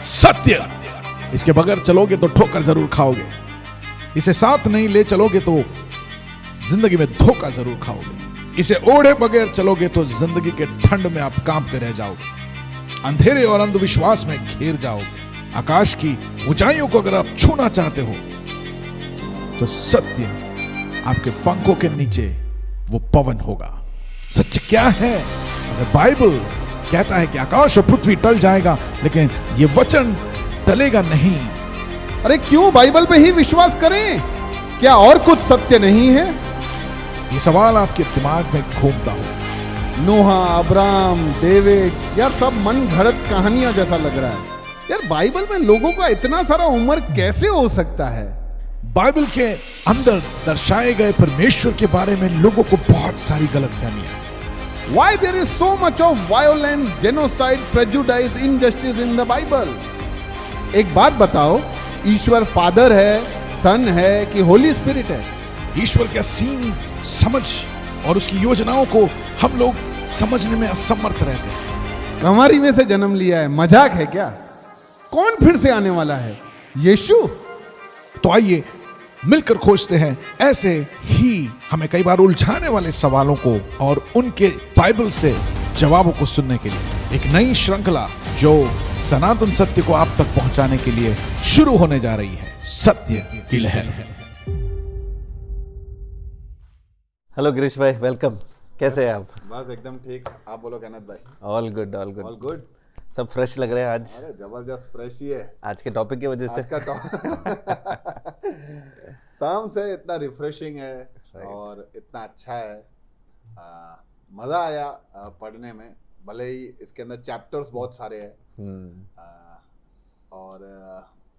सत्य। इसके बगैर चलोगे तो ठोकर जरूर खाओगे, इसे साथ नहीं ले चलोगे तो जिंदगी में धोखा जरूर खाओगे, इसे ओढ़े बगैर चलोगे तो जिंदगी के ठंड में आप कांपते रह जाओगे, अंधेरे और अंधविश्वास में घिर जाओगे। आकाश की ऊंचाइयों को अगर आप छूना चाहते हो तो सत्य आपके पंखों के नीचे वो पवन होगा। सत्य क्या है? अगर बाइबल कहता है कि आकाश और पृथ्वी टल जाएगा लेकिन ये वचन टलेगा नहीं। अरे क्यों बाइबल पे ही विश्वास करें? क्या और कुछ सत्य नहीं है? ये सवाल आपके दिमाग में घूमता हो। नोहा, अब्राहम, डेविड, यार सब मन घड़त कहानियां जैसा लग रहा है। यार बाइबल में लोगों का इतना सारा उम्र कैसे हो सकता है? बाइबल के अंदर दर्शाए गए परमेश्वर के बारे में लोगों को बहुत सारी गलतफहमियां। Why there is so much of violence, genocide, prejudice, injustice in the Bible? एक बात बताओ, ईश्वर फादर है, सन है कि होली स्पिरिट है? ईश्वर का सीन समझ और उसकी योजनाओं को हम लोग समझने में असमर्थ रहते हैं। कमारी में से जन्म लिया है, मजाक है क्या? कौन फिर से आने वाला है? यीशु? तो आइए मिलकर खोजते हैं ऐसे ही हमें कई बार उलझाने वाले सवालों को और उनके बाइबल से जवाबों को सुनने के लिए एक नई श्रृंखला जो सनातन सत्य को आप तक पहुंचाने के लिए शुरू होने जा रही है, सत्य की लहर। हेलो गिरीश भाई, वेलकम। कैसे हैं आप? बस एकदम ठीक। आप बोलो कनत भाई। All good, all good. All good. सब फ्रेश लग रहे हैं आज। अरे जबरदस्त फ्रेश ही है आज के टॉपिक की वजह से। आज का शाम से इतना रिफ्रेशिंग है और इतना अच्छा है। मजा आया पढ़ने में, भले ही इसके अंदर चैप्टर्स बहुत सारे हैं और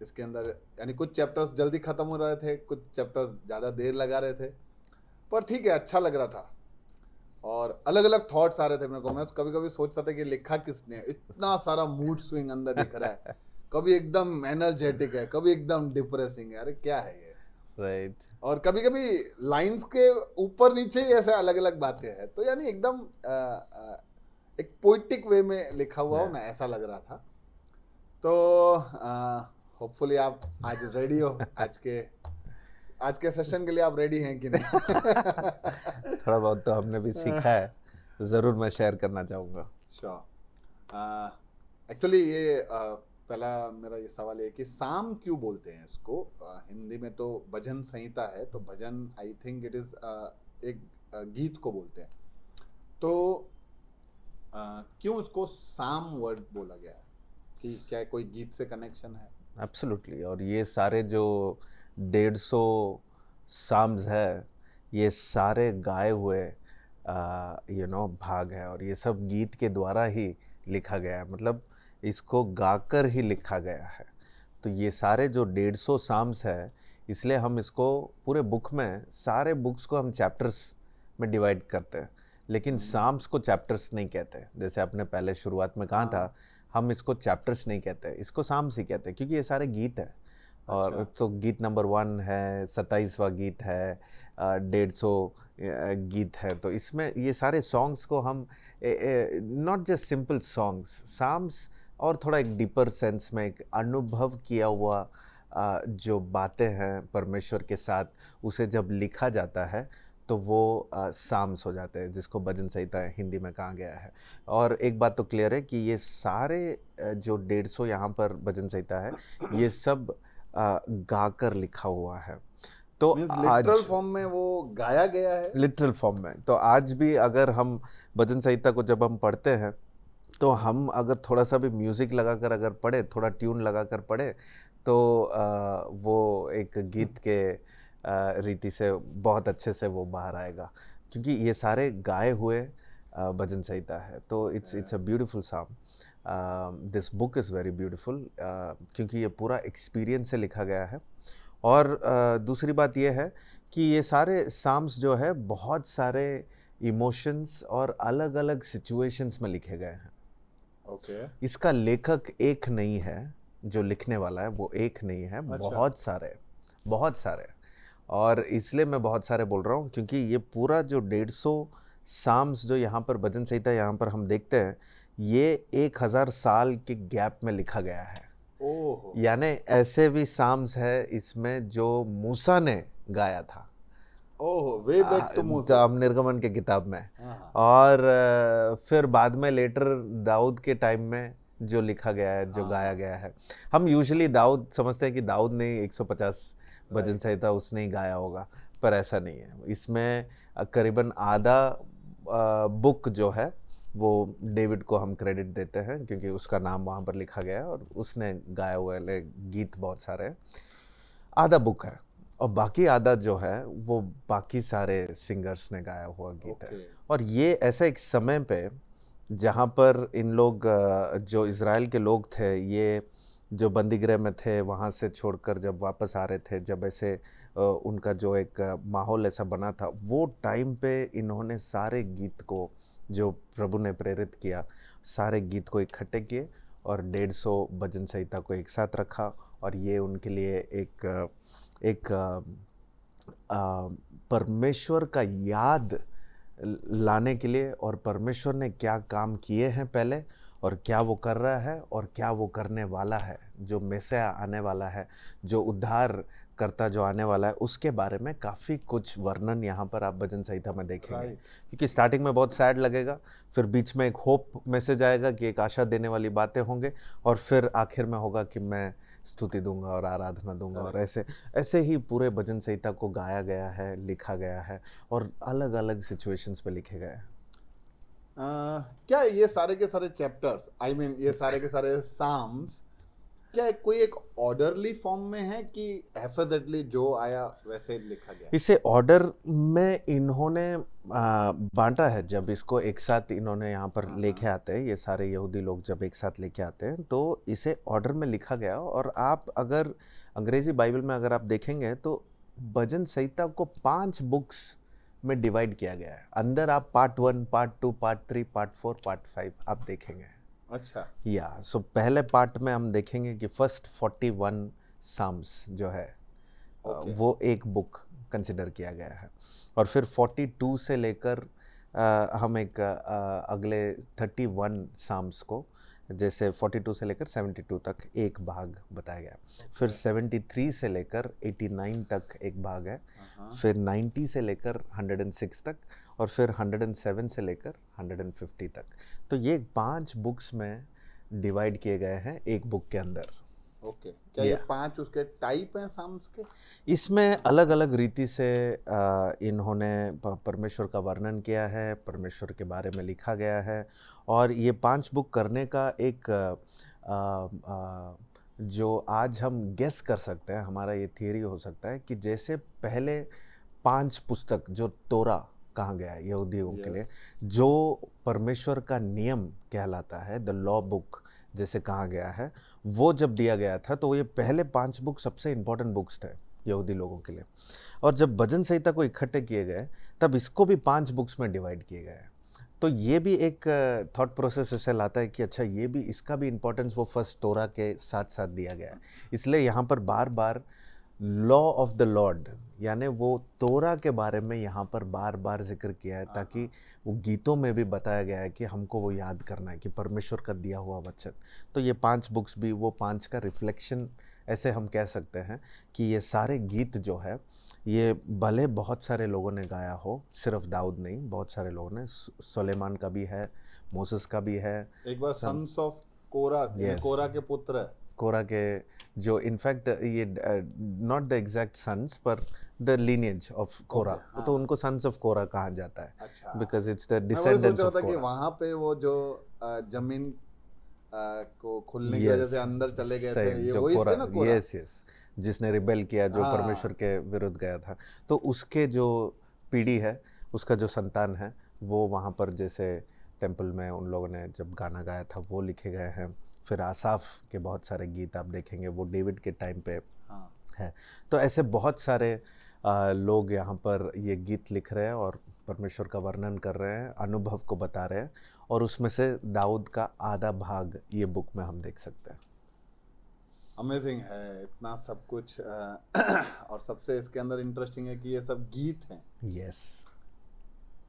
इसके अंदर यानी कुछ चैप्टर्स जल्दी खत्म हो रहे थे, कुछ चैप्टर्स ज़्यादा देर लगा रहे थे, पर ठीक है, अच्छा लग रहा था और अलग अलग थॉट्स आ रहे थे मेरे को। मैं कभी कभी सोचता था कि लिखा किसने, इतना सारा मूड स्विंग अंदर दिख रहा है। कभी एकदम एनर्जेटिक है, कभी एकदम डिप्रेसिंग है, अरे क्या है ये, राइट। और कभी कभी लाइंस के ऊपर नीचे ही ऐसे अलग अलग बातें हैं, तो यानी एकदम एक पोइटिक वे में लिखा हुआ हो ना, ऐसा लग रहा था। तो होपफुली आप आज रेडी हो, आज के सेशन के लिए आप रेडी हैं कि नहीं? थोड़ा बहुत तो हमने भी सीखा है, ज़रूर मैं शेयर करना चाहूँगा। श्योर। एक्चुअली ये पहला मेरा ये सवाल है कि साम क्यों बोलते हैं इसको? हिंदी में तो भजन संहिता है, तो भजन आई थिंक इट इज एक गीत को बोलते हैं, तो क्यों इसको साम वर्ड बोला गया है? कि क्या कोई गीत से कनेक्शन है? एब्सोल्युटली। और ये सारे जो 150 साम्स है, ये सारे गाए हुए भाग है और ये सब गीत के द्वारा ही लिखा गया है, मतलब इसको गाकर ही लिखा गया है। तो ये सारे जो 150 साम्स है, इसलिए हम इसको पूरे बुक में, सारे बुक्स को हम चैप्टर्स में डिवाइड करते हैं, लेकिन साम्स को चैप्टर्स नहीं कहते। जैसे आपने पहले शुरुआत में कहा था, हम इसको चैप्टर्स नहीं कहते, इसको साम्स ही कहते हैं, क्योंकि ये सारे गीत है। और अच्छा। तो गीत नंबर 1 है, 27वां गीत है, 150 गीत है। तो इसमें ये सारे सॉन्ग्स को हम not just simple songs, psalms, और थोड़ा एक डीपर सेंस में एक अनुभव किया हुआ जो बातें हैं परमेश्वर के साथ, उसे जब लिखा जाता है तो वो साम्स हो जाते हैं, जिसको भजन संहिता हिंदी में कहा गया है। और एक बात तो क्लियर है कि ये सारे जो 150 यहाँ पर भजन संहिता है, ये सब गाकर लिखा हुआ है। तो आज लिटरल फॉर्म में वो गाया गया है, लिटरल फॉर्म में। तो आज भी अगर हम भजन संहिता को जब हम पढ़ते हैं, तो हम अगर थोड़ा सा भी म्यूज़िक लगाकर अगर पढ़े, थोड़ा ट्यून लगाकर पढ़े, तो वो एक गीत के रीति से बहुत अच्छे से वो बाहर आएगा, क्योंकि ये सारे गाए हुए भजन संहिता है। तो इट्स अ ब्यूटीफुल साम। This book is very beautiful, क्योंकि ये पूरा एक्सपीरियंस से लिखा गया है। और दूसरी बात ये है कि ये सारे साम्स जो है, बहुत सारे इमोशंस और अलग अलग सिचुएशंस में लिखे गए हैं। ओके। इसका लेखक एक नहीं है, जो लिखने वाला है वो एक नहीं है, अच्छा। बहुत सारे। और इसलिए मैं बहुत सारे बोल रहा हूँ, क्योंकि ये पूरा जो 150 साम्स जो यहाँ पर भजन संहिता यहाँ पर हम देखते हैं, ये 1000 साल के गैप में लिखा गया है। ओह, यानी ऐसे भी साम्स है इसमें जो मूसा ने गाया था, ओह, वे बैक टू जब मोसेस। निर्गमन के किताब में। हाँ, और फिर बाद में लेटर दाऊद के टाइम में जो लिखा गया है, जो गाया गया है, हम यूजुअली दाऊद समझते हैं कि दाऊद ने 150 भजन संहिता उसने ही गाया होगा, पर ऐसा नहीं है। इसमें करीबन आधा बुक जो है वो डेविड को हम क्रेडिट देते हैं, क्योंकि उसका नाम वहाँ पर लिखा गया है और उसने गाए हुए गीत बहुत सारे हैं। आधा बुक है, और बाकी आधा जो है वो बाकी सारे सिंगर्स ने गाया हुआ गीत है। ओके। और ये ऐसा एक समय पे जहाँ पर इन लोग जो इज़राइल के लोग थे, ये जो बंदीगृह में थे वहाँ से छोड़कर जब वापस आ रहे थे, जब ऐसे उनका जो एक माहौल ऐसा बना था, वो टाइम पे इन्होंने सारे गीत को जो प्रभु ने प्रेरित किया, सारे गीत को इकट्ठे किए और 150 भजन संहिता को एक साथ रखा। और ये उनके लिए एक परमेश्वर का याद लाने के लिए, और परमेश्वर ने क्या काम किए हैं पहले, और क्या वो कर रहा है, और क्या वो करने वाला है, जो मैसिया आने वाला है, जो उद्धार करता जो आने वाला है, उसके बारे में काफ़ी कुछ वर्णन यहाँ पर आप भजन संहिता में देखेंगे। Right. क्योंकि स्टार्टिंग में बहुत सैड लगेगा, फिर बीच में एक होप मैसेज आएगा कि एक आशा देने वाली बातें होंगे, और फिर आखिर में होगा कि मैं स्तुति दूंगा और आराधना दूंगा। और ऐसे ऐसे ही पूरे भजन संहिता को गाया गया है, लिखा गया है, और अलग अलग सिचुएशंस पे लिखे गए हैं। क्या ये सारे के सारे चैप्टर्स, आई मीन ये सारे के सारे साम्स, क्या कोई एक ऑर्डरली फॉर्म में है कि हैफेजटली जो आया वैसे लिखा गया? इसे ऑर्डर में इन्होंने बांटा है। जब इसको एक साथ इन्होंने यहाँ पर लेके आते हैं, ये सारे यहूदी लोग जब एक साथ लेके आते हैं, तो इसे ऑर्डर में लिखा गया। और आप अगर अंग्रेजी बाइबल में अगर आप देखेंगे तो भजन संहिता को 5 बुक्स में डिवाइड किया गया है। अंदर आप part 1, part 2, part 3, part 4, part 5 आप देखेंगे। अच्छा, सो पहले पार्ट में हम देखेंगे कि फर्स्ट 41 साम्स जो है वो एक बुक कंसिडर किया गया है। और फिर 42 से लेकर हम एक अगले 31 साम्स को, जैसे 42 से लेकर 72 तक एक भाग बताया गया। फिर 73 से लेकर 89 तक एक भाग है। फिर 90 से लेकर 106 तक, और फिर 107 से लेकर 150 तक। तो ये 5 बुक्स में डिवाइड किए गए हैं एक बुक के अंदर। ओके। क्या ये 5 उसके टाइप हैं साम्स के? इसमें अलग अलग रीति से इन्होंने परमेश्वर का वर्णन किया है, परमेश्वर के बारे में लिखा गया है। और ये 5 बुक करने का एक जो आज हम गेस कर सकते हैं, हमारा ये थियरी हो सकता है कि जैसे पहले 5 पुस्तक जो तोरा कहा गया है यहूदियों के लिए, जो परमेश्वर का नियम कहलाता है, द लॉ बुक जैसे कहा गया है, वो जब दिया गया था तो ये पहले 5 बुक सबसे इम्पोर्टेंट बुक्स थे यहूदी लोगों के लिए। और जब भजन संहिता को इकट्ठे किए गए तब इसको भी 5 बुक्स में डिवाइड किए गए। तो ये भी एक थॉट प्रोसेस ऐसे लाता है कि अच्छा, ये भी, इसका भी इम्पोर्टेंस वो फर्स्ट तोरा के साथ साथ दिया गया है। इसलिए यहाँ पर बार बार लॉ ऑफ द लॉर्ड, यानी वो तोरा के बारे में यहाँ पर बार बार जिक्र किया है, ताकि वो गीतों में भी बताया गया है कि हमको वो याद करना है कि परमेश्वर का दिया हुआ वचन। तो ये 5 बुक्स भी वो 5 का रिफ्लेक्शन, ऐसे हम कह सकते हैं कि ये सारे गीत जो है, ये भले बहुत सारे लोगों ने गाया हो, सिर्फ दाऊद नहीं, बहुत सारे लोगों ने, सुलेमान का भी है, मोसेस का भी है। एक बार सन्स ऑफ कोरा, कोरा के पुत्र, कोरा के जो इनफैक्ट ये not the exact sons per the lineage of Korah, तो उनको सन्स ऑफ कोरा कहा जाता है। अच्छा, because it's the descendants of Korah. वहां पे वो जो जमीन को खुलने की वजह से अंदर चले गए थे, ये वही थे ना कोरा? यस, जिसने रिबेल किया, जो परमेश्वर के विरुद्ध गया था, तो उसके जो पीढ़ी है, उसका जो संतान है, वो वहाँ पर जैसे टेम्पल में उन लोगों ने जब गाना गाया था वो लिखे गए हैं। फिर आसाफ के बहुत सारे गीत आप देखेंगे, वो डेविड के टाइम पे है। तो ऐसे बहुत सारे लोग यहाँ पर ये गीत लिख रहे हैं और परमेश्वर का वर्णन कर रहे हैं, अनुभव को बता रहे हैं। और उसमें से दाऊद का आधा भाग ये बुक में हम देख सकते हैं। अमेजिंग है इतना सब कुछ। और सबसे इसके अंदर इंटरेस्टिंग है कि ये सब गीत हैं। यस।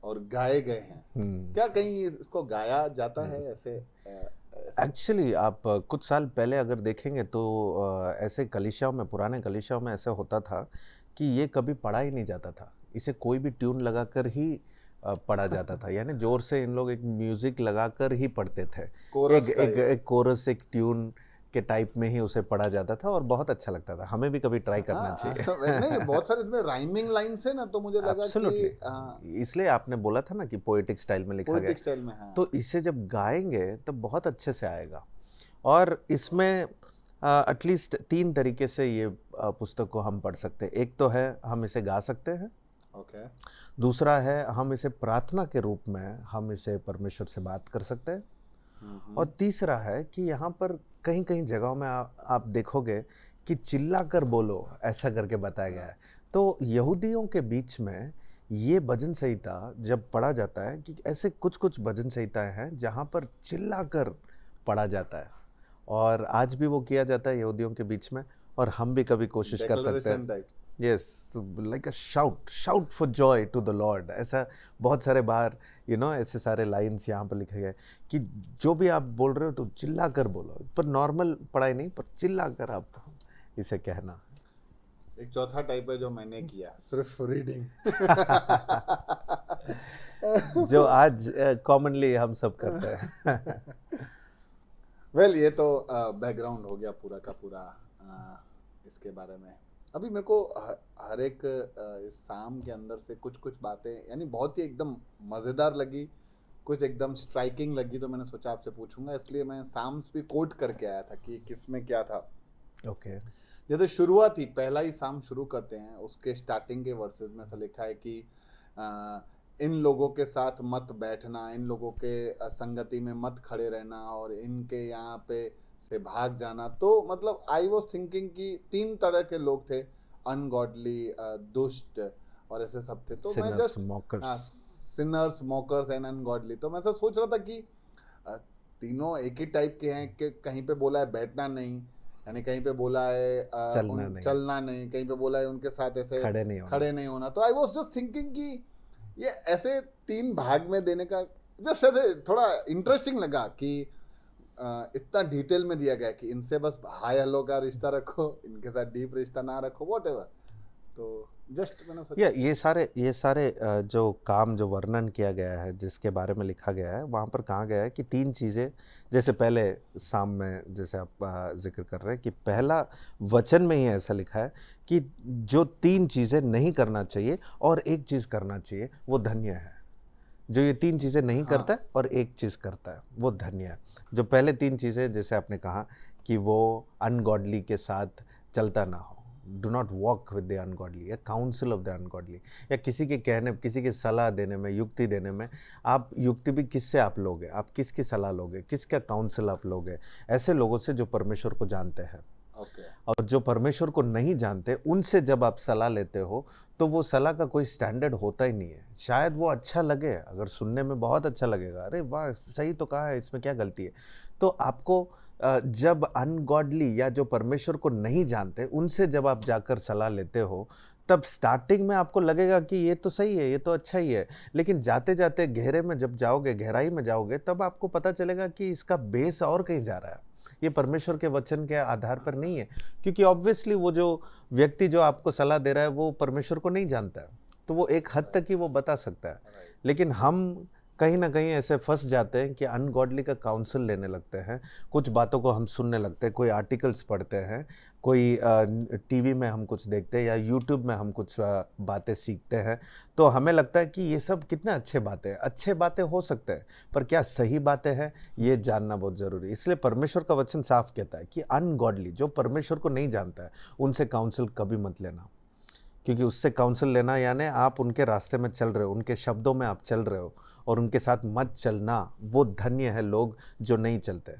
और गाए गए हैं। क्या कहीं इसको गाया जाता है ऐसे एक्चुअली आप कुछ साल पहले अगर देखेंगे तो ऐसे कलीसियाओं में, पुराने कलीसियाओं में ऐसा होता था कि ये कभी पढ़ा ही नहीं जाता था, इसे कोई भी ट्यून लगाकर ही पढ़ा जाता था, यानी जोर से इन लोग एक म्यूजिक लगाकर ही पढ़ते थे, कोरस का एक कोरस, एक ट्यून के टाइप में ही उसे पढ़ा जाता था और बहुत अच्छा लगता था। हमें भी कभी ट्राई करना चाहिए। नहीं, बहुत सारे इसमें राइमिंग लाइंस है ना, तो मुझे लगा एब्सोल्युटली, इसलिए आपने बोला था ना कि पोएटिक स्टाइल में लिखा गया, पोएटिक स्टाइल में। हाँ, तो इसे जब गाएंगे तब बहुत अच्छे से आएगा। और इसमें एटलीस्ट 3 तरीके से ये पुस्तक को हम पढ़ सकते हैं। एक तो है हम इसे गा सकते हैं, ओके, दूसरा है हम इसे प्रार्थना के रूप में हम इसे परमेश्वर से बात कर सकते हैं, और तीसरा है कि यहाँ पर कहीं कहीं जगहों में आप देखोगे कि चिल्ला कर बोलो, ऐसा करके बताया गया है। तो यहूदियों के बीच में ये भजन संहिता जब पढ़ा जाता है कि ऐसे कुछ कुछ भजन संहिताएं हैं जहाँ पर चिल्ला कर पढ़ा जाता है, और आज भी वो किया जाता है यहूदियों के बीच में, और हम भी कभी कोशिश कर सकते हैं। Yes, like a shout for joy to the lord, ऐसा बहुत सारे बार ऐसे सारे लाइन्स यहाँ पर लिखे गए कि जो भी आप बोल रहे हो तो चिल्ला कर बोलो, पर नॉर्मल पढ़ाई नहीं, पर चिल्ला कर आप इसे कहना। एक चौथा टाइप है जो मैंने किया, सिर्फ रीडिंग। जो आज कॉमनली हम सब करते हैं। वेल, ये तो बैकग्राउंड हो गया पूरा का पूरा इसके बारे में। अभी मेरे को हर एक इस साम के अंदर से कुछ कुछ बातें यानी बहुत ही एकदम मज़ेदार लगी, कुछ एकदम स्ट्राइकिंग लगी, तो मैंने सोचा आपसे पूछूंगा, इसलिए मैं साम्स भी कोट करके आया था कि किसमें क्या था। ओके, जैसे शुरुआत ही पहला ही साम शुरू करते हैं, उसके स्टार्टिंग के वर्सेस में ऐसा लिखा है कि इन लोगों के साथ मत बैठना, इन लोगों के संगति में मत खड़े रहना, और इनके यहाँ पे से भाग जाना। तो मतलब आई वॉज थिंकिंग कि 3 तरह के लोग थे, अनगॉडली, दुष्ट और ऐसे सब थे। तो मैं जस्ट सिनर्स, मॉकर्स एंड अनगॉडली, तो मैं सब सोच रहा था कि तीनों एक ही टाइप के हैं कि कहीं पे बोला है बैठना नहीं, यानी कहीं पे बोला है चलना नहीं, कहीं पे बोला है उनके साथ ऐसे खड़े नहीं होना। तो आई वॉज जस्ट थिंकिंग कि ये ऐसे 3 भाग में देने का जस्ट ऐसे थोड़ा इंटरेस्टिंग लगा कि इतना डिटेल में दिया गया कि इनसे बस हाय हेलो का रिश्ता रखो, इनके साथ डीप रिश्ता ना रखो, व्हाटएवर। तो जस्ट मैंने सोचा ये सारे जो काम जो वर्णन किया गया है, जिसके बारे में लिखा गया है, वहाँ पर कहा गया है कि 3 चीज़ें, जैसे पहले साम में जैसे आप जिक्र कर रहे हैं कि पहला वचन में ही ऐसा लिखा है कि जो 3 चीज़ें नहीं करना चाहिए और एक चीज़ करना चाहिए, वो धन्य है। जो ये 3 चीज़ें नहीं करता है और एक चीज़ करता है, वो धन्य है। जो पहले 3 चीज़ें, जैसे आपने कहा कि वो अनगॉडली के साथ चलता ना हो, do not walk with the ungodly, या काउंसिल ऑफ द अनगॉडली, या किसी के कहने, किसी की सलाह देने में, युक्ति देने में, आप युक्ति भी किससे आप लोगे, आप किसकी सलाह लोगे, किसका काउंसिल आप लोगे? ऐसे लोगों से जो परमेश्वर को जानते हैं। और जो परमेश्वर को नहीं जानते, उनसे जब आप सलाह लेते हो तो वो सलाह का कोई स्टैंडर्ड होता ही नहीं है। शायद वो अच्छा लगे, अगर सुनने में बहुत अच्छा लगेगा, अरे वाह सही तो कहा है, इसमें क्या गलती है। तो आपको जब अनगॉडली या जो परमेश्वर को नहीं जानते, उनसे जब आप जाकर सलाह लेते हो, तब स्टार्टिंग में आपको लगेगा कि ये तो सही है, ये तो अच्छा ही है, लेकिन जाते जाते गहरे में जब जाओगे, गहराई में जाओगे, तब आपको पता चलेगा कि इसका बेस और कहीं जा रहा है, ये परमेश्वर के वचन के आधार पर नहीं है। क्योंकि ऑब्वियसली वो जो व्यक्ति जो आपको सलाह दे रहा है वो परमेश्वर को नहीं जानता है, तो वो एक हद तक ही वो बता सकता है। लेकिन हम कहीं ना कहीं ऐसे फंस जाते हैं कि अनगॉडली का काउंसिल लेने लगते हैं, कुछ बातों को हम सुनने लगते हैं, कोई आर्टिकल्स पढ़ते हैं, कोई टीवी में हम कुछ देखते हैं, या यूट्यूब में हम कुछ बातें सीखते हैं, तो हमें लगता है कि ये सब कितने अच्छे बातें हो सकते हैं, पर क्या सही बातें हैं, ये जानना बहुत ज़रूरी है। इसलिए परमेश्वर का वचन साफ कहता है कि अनगॉडली, जो परमेश्वर को नहीं जानता है, उनसे काउंसिल कभी मत लेना, क्योंकि उससे काउंसिल लेना यानी आप उनके रास्ते में चल रहे हो, उनके शब्दों में आप चल रहे हो, और उनके साथ मत चलना। वो धन्य है लोग जो नहीं चलते।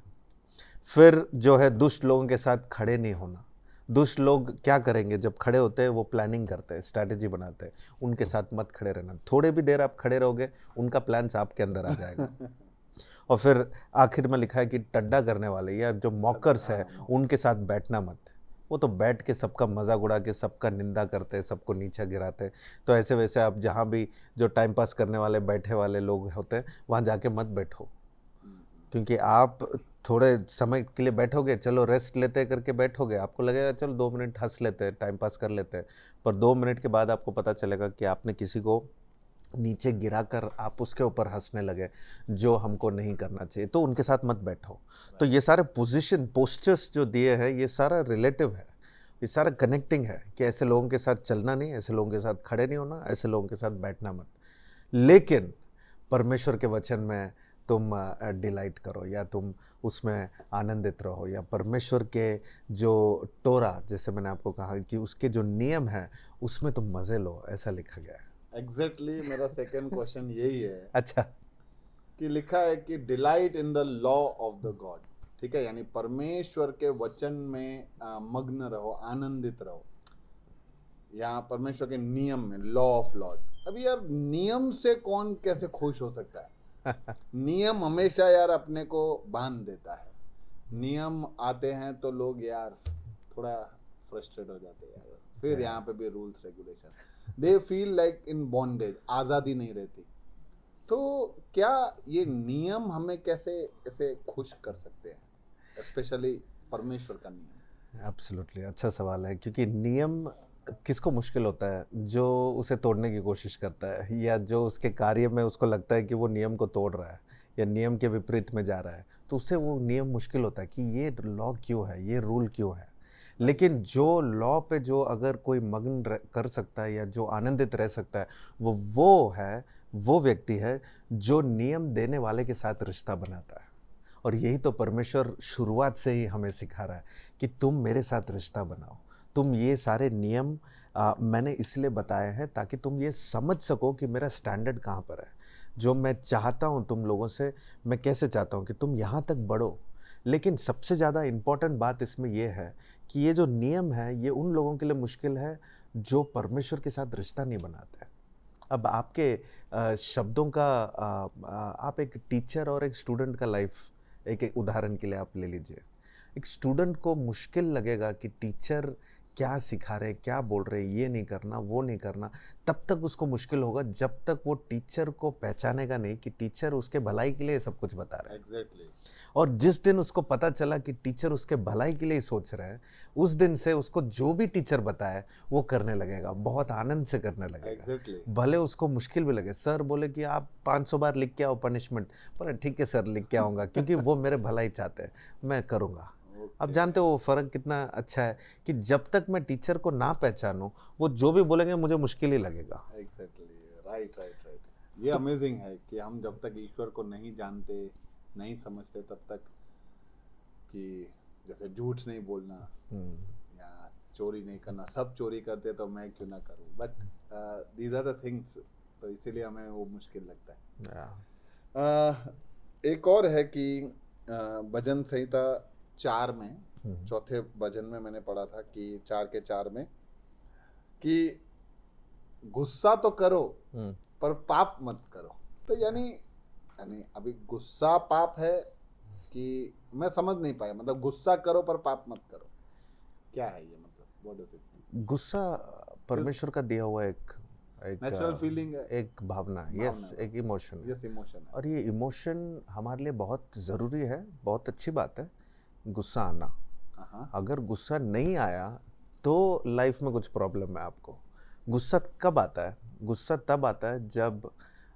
फिर जो है दुष्ट लोगों के साथ खड़े नहीं होना। दुष्ट लोग क्या करेंगे जब खड़े होते हैं? वो प्लानिंग करते हैं, स्ट्रैटेजी बनाते हैं। उनके साथ मत खड़े रहना। थोड़े भी देर आप खड़े रहोगे, उनका प्लान्स आपके अंदर आ जाएगा। और फिर आखिर में लिखा है कि टड्डा करने वाले या जो मॉकर्स है, उनके साथ बैठना मत। वो तो बैठ के सबका मजाक उड़ा के सबका निंदा करते हैं, सबको नीचा गिराते हैं। तो ऐसे वैसे आप जहाँ भी जो टाइम पास करने वाले बैठे वाले लोग होते हैं, वहाँ जाके मत बैठो, क्योंकि आप थोड़े समय के लिए बैठोगे, चलो रेस्ट लेते करके बैठोगे, आपको लगेगा चलो 2 मिनट हंस लेते हैं, टाइम पास कर लेते हैं, पर 2 मिनट के बाद आपको पता चलेगा कि आपने किसी को नीचे गिराकर आप उसके ऊपर हंसने लगे, जो हमको नहीं करना चाहिए। तो उनके साथ मत बैठो। तो ये सारे पोजीशन पोस्चर्स जो दिए हैं, ये सारा रिलेटिव है, ये सारा कनेक्टिंग है कि ऐसे लोगों के साथ चलना नहीं, ऐसे लोगों के साथ खड़े नहीं होना, ऐसे लोगों के साथ बैठना मत। लेकिन परमेश्वर के वचन में तुम डिलाइट करो, या तुम उसमें आनंदित रहो, या परमेश्वर के जो टोरा, जैसे मैंने आपको कहा कि उसके जो नियम हैं उसमें तुम मज़े लो, ऐसा लिखा गया है। एग्जैक्टली मेरा सेकंड क्वेश्चन यही है अच्छा, कि लिखा है कि delight in the law of the God, ठीक है, यानी परमेश्वर के वचन में मग्न रहो, आनंदित रहो, यहाँ परमेश्वर के नियम में, लॉ ऑफ लॉर्ड। अभी यार नियम से कौन कैसे खुश हो सकता है? नियम हमेशा यार अपने को बांध देता है। नियम आते हैं तो लोग यार थोड़ा फ्रस्ट्रेट हो जाते हैं यार, फिर यहाँ पे भी rules regulation, they feel like in bondage, आज़ादी नहीं रहती। तो क्या ये नियम हमें कैसे ऐसे खुश कर सकते हैं, स्पेशली परमेश्वर का नियम? एब्सोल्युटली अच्छा सवाल है, क्योंकि नियम किसको मुश्किल होता है? जो उसे तोड़ने की कोशिश करता है, या जो उसके कार्य में उसको लगता है कि वो नियम को तोड़ रहा है या नियम के विपरीत में जा रहा है, तो उससे वो नियम मुश्किल होता है कि ये लॉ क्यों है, ये रूल क्यों है। लेकिन जो लॉ पे जो अगर कोई कर सकता है या जो आनंदित रह सकता है, वो व्यक्ति है जो नियम देने वाले के साथ रिश्ता बनाता है। और यही तो परमेश्वर शुरुआत से ही हमें सिखा रहा है कि तुम मेरे साथ रिश्ता बनाओ। तुम ये सारे नियम मैंने इसलिए बताए हैं ताकि तुम ये समझ सको कि मेरा स्टैंडर्ड कहाँ पर है, जो मैं चाहता हूँ तुम लोगों से, मैं कैसे चाहता हूँ कि तुम यहाँ तक बढ़ो। लेकिन सबसे ज़्यादा इम्पॉर्टेंट बात इसमें यह है कि ये जो नियम है, ये उन लोगों के लिए मुश्किल है जो परमेश्वर के साथ रिश्ता नहीं बनाते। अब आपके शब्दों का आप एक टीचर और एक स्टूडेंट का लाइफ, एक उदाहरण के लिए आप ले लीजिए। एक स्टूडेंट को मुश्किल लगेगा कि टीचर क्या सिखा रहे, क्या बोल रहे, ये नहीं करना, वो नहीं करना। तब तक उसको मुश्किल होगा जब तक वो टीचर को पहचानेगा नहीं कि टीचर उसके भलाई के लिए सब कुछ बता रहा है। एग्जैक्टली। और जिस दिन उसको पता चला कि टीचर उसके भलाई के लिए ही सोच रहे हैं, उस दिन से उसको जो भी टीचर बताए वो करने लगेगा, बहुत आनंद से करने लगेगा। एग्जैक्टली। भले उसको मुश्किल भी लगे। सर बोले कि आप 500 बार लिख के आओ पनिशमेंट, बोले ठीक है सर लिख के आऊँगा, क्योंकि वो मेरे भलाई चाहते हैं, मैं करूँगा। अब जानते हो वो फ़र्क कितना अच्छा है कि जब तक मैं टीचर को ना पहचानूं, वो जो भी बोलेंगे मुझे मुश्किल ही लगेगा। Exactly, right right right. ये अमेजिंग है कि हम जब तक ईश्वर को नहीं जानते, नहीं समझते, तब तक कि जैसे झूठ नहीं बोलना या चोरी नहीं करना, सब चोरी करते तो मैं क्यों ना करूं, but these are the things, तो इसीलिए हमें वो मुश्किल लगता है। एक और है कि भजन संहिता 4 में, चौथे भजन में मैंने पढ़ा था कि 4 के 4 में कि गुस्सा तो करो पर पाप मत करो। तो यानी अभी गुस्सा पाप है कि मैं समझ नहीं पाया, मतलब गुस्सा करो पर पाप मत करो, क्या है ये, मतलब व्हाट डज इट मीन? गुस्सा परमेश्वर का दिया हुआ एक नेचुरल फीलिंग है, एक भावना, यस, एक इमोशन। यस, इमोशन है। और ये इमोशन हमारे लिए बहुत ज़रूरी है, बहुत अच्छी बात है गुस्सा आना। अगर गुस्सा नहीं आया तो लाइफ में कुछ प्रॉब्लम है आपको। गुस्सा कब आता है? गुस्सा तब आता है जब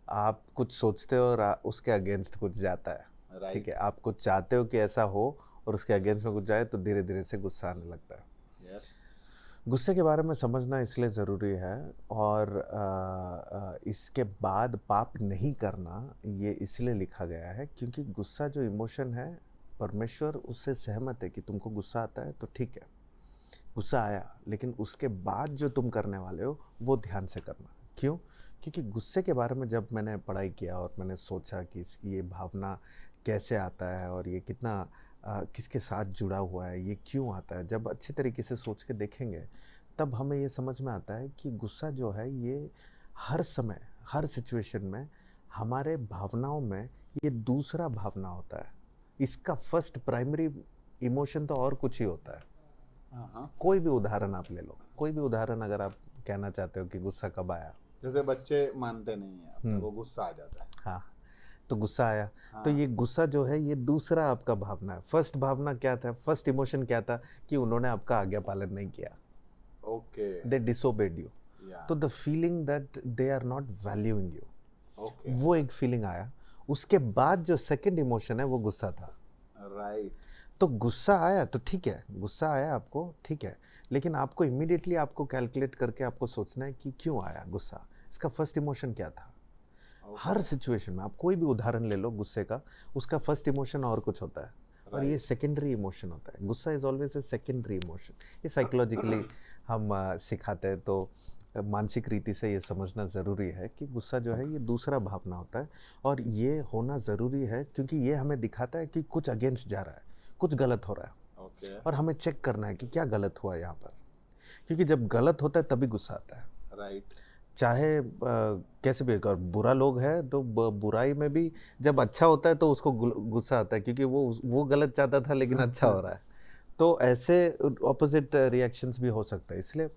आप कुछ सोचते हो और उसके अगेंस्ट कुछ जाता है। ठीक है, आप कुछ चाहते हो कि ऐसा हो और उसके अगेंस्ट में कुछ जाए तो धीरे धीरे से गुस्सा आने लगता है। गुस्से के बारे में समझना इसलिए ज़रूरी है, और इसके बाद पाप नहीं करना ये इसलिए लिखा गया है क्योंकि गुस्सा जो इमोशन है, परमेश्वर उससे सहमत है कि तुमको गुस्सा आता है तो ठीक है, गुस्सा आया, लेकिन उसके बाद जो तुम करने वाले हो वो ध्यान से करना। क्यों? क्योंकि गुस्से के बारे में जब मैंने पढ़ाई किया और मैंने सोचा कि ये भावना कैसे आता है और ये कितना किसके साथ जुड़ा हुआ है, ये क्यों आता है, जब अच्छे तरीके से सोच के देखेंगे तब हमें ये समझ में आता है कि गुस्सा जो है ये हर समय, हर सिचुएशन में हमारे भावनाओं में ये दूसरा भावना होता है। इसका फर्स्ट प्राइमरी इमोशन तो और कुछ ही होता है। कोई भी उदाहरण आप ले लो, कोई भी उदाहरण अगर आप कहना चाहते हो कि गुस्सा कब आया। जैसे बच्चे मानते नहीं है, वो गुस्सा आ जाता है। हाँ, तो गुस्सा आया। हाँ। तो ये गुस्सा जो है ये दूसरा आपका भावना है। फर्स्ट भावना क्या था, फर्स्ट इमोशन क्या था कि उन्होंने आपका आज्ञा पालन नहीं किया, ओके, दे डिसोबेड यू। या, तो the feeling that they are not valuing you, okay, वो एक फीलिंग आया। उसके बाद जो सेकंड इमोशन है वो गुस्सा था। राइट, तो गुस्सा आया तो ठीक है, गुस्सा आया आपको, ठीक है, लेकिन आपको इमीडिएटली आपको कैलकुलेट करके आपको सोचना है कि क्यों आया गुस्सा, इसका फर्स्ट इमोशन क्या था। हर सिचुएशन में आप कोई भी उदाहरण ले लो गुस्से का, उसका फर्स्ट इमोशन और कुछ होता है और ये सेकेंडरी इमोशन होता है। गुस्सा is always a secondary emotion. ये साइकोलॉजिकली हम सिखाते हैं, तो मानसिक रीति से ये समझना ज़रूरी है कि गुस्सा जो है ये दूसरा भावना होता है और ये होना ज़रूरी है क्योंकि ये हमें दिखाता है कि कुछ अगेंस्ट जा रहा है, कुछ गलत हो रहा है ओके, और हमें चेक करना है कि क्या गलत हुआ यहाँ पर। क्योंकि जब गलत होता है तभी गुस्सा आता है। राइट, चाहे कैसे भी, अगर बुरा लोग है तो बुराई में भी जब अच्छा होता है तो उसको गुस्सा आता है क्योंकि वो गलत चाहता था लेकिन अच्छा हो रहा है। तो ऐसे ऑपोजिट रिएक्शंस भी हो सकते हैं। इसलिए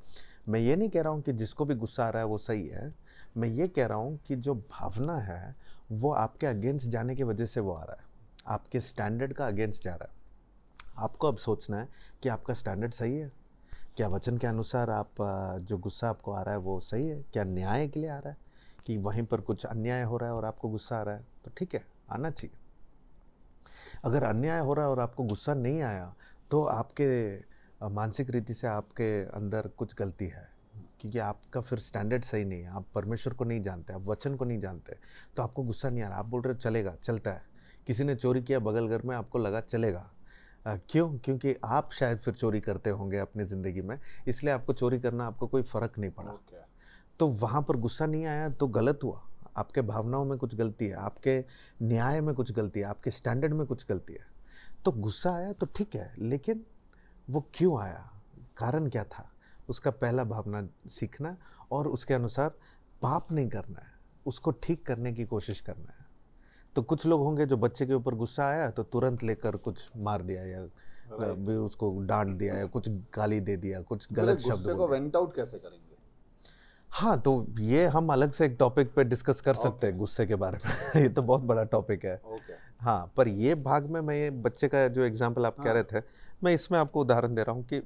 मैं ये नहीं कह रहा हूँ कि जिसको भी गुस्सा आ रहा है वो सही है। मैं ये कह रहा हूँ कि जो भावना है वो आपके अगेंस्ट जाने की वजह से वो आ रहा है, आपके स्टैंडर्ड का अगेंस्ट जा रहा है। आपको अब सोचना है कि आपका स्टैंडर्ड सही है, क्या वचन के अनुसार आप जो गुस्सा आपको आ रहा है वो सही है, क्या न्याय के लिए आ रहा है कि वहीं पर कुछ अन्याय हो रहा है और आपको गुस्सा आ रहा है, तो ठीक है, आना चाहिए। अगर अन्याय हो रहा है और आपको गुस्सा नहीं आया तो आपके मानसिक रीति से आपके अंदर कुछ गलती है, क्योंकि आपका फिर स्टैंडर्ड सही नहीं है। आप परमेश्वर को नहीं जानते, आप वचन को नहीं जानते, तो आपको गुस्सा नहीं आ रहा। आप बोल रहे हो चलेगा, चलता है। किसी ने चोरी किया बगल घर में, आपको लगा चलेगा। क्यों? क्योंकि आप शायद फिर चोरी करते होंगे अपनी ज़िंदगी में, इसलिए आपको चोरी करना आपको कोई फ़र्क नहीं पड़ा। ओके, तो वहाँ पर गुस्सा नहीं आया तो गलत हुआ। आपके भावनाओं में कुछ गलती है, आपके न्याय में कुछ गलती है, आपके स्टैंडर्ड में कुछ गलती है। तो गुस्सा आया तो ठीक है, लेकिन वो क्यों आया, कारण क्या था, उसका पहला भावना सीखना और उसके अनुसार पाप नहीं करना है, उसको ठीक करने की कोशिश करना है। तो कुछ लोग होंगे जो बच्चे के ऊपर गुस्सा आया तो तुरंत लेकर कुछ मार दिया या भी उसको डांट दिया या कुछ गाली दे दिया, कुछ गलत शब्द गुस्से बोल को दिया। वेंट आउट कैसे करेंगे? हाँ, तो ये हम अलग से एक टॉपिक पे डिस्कस कर सकते हैं गुस्से के बारे में। ये तो बहुत बड़ा टॉपिक है। ओके, हाँ, पर ये भाग में मैं ये बच्चे का जो एग्जांपल आप कह रहे थे, मैं इसमें आपको उदाहरण दे रहा हूँ कि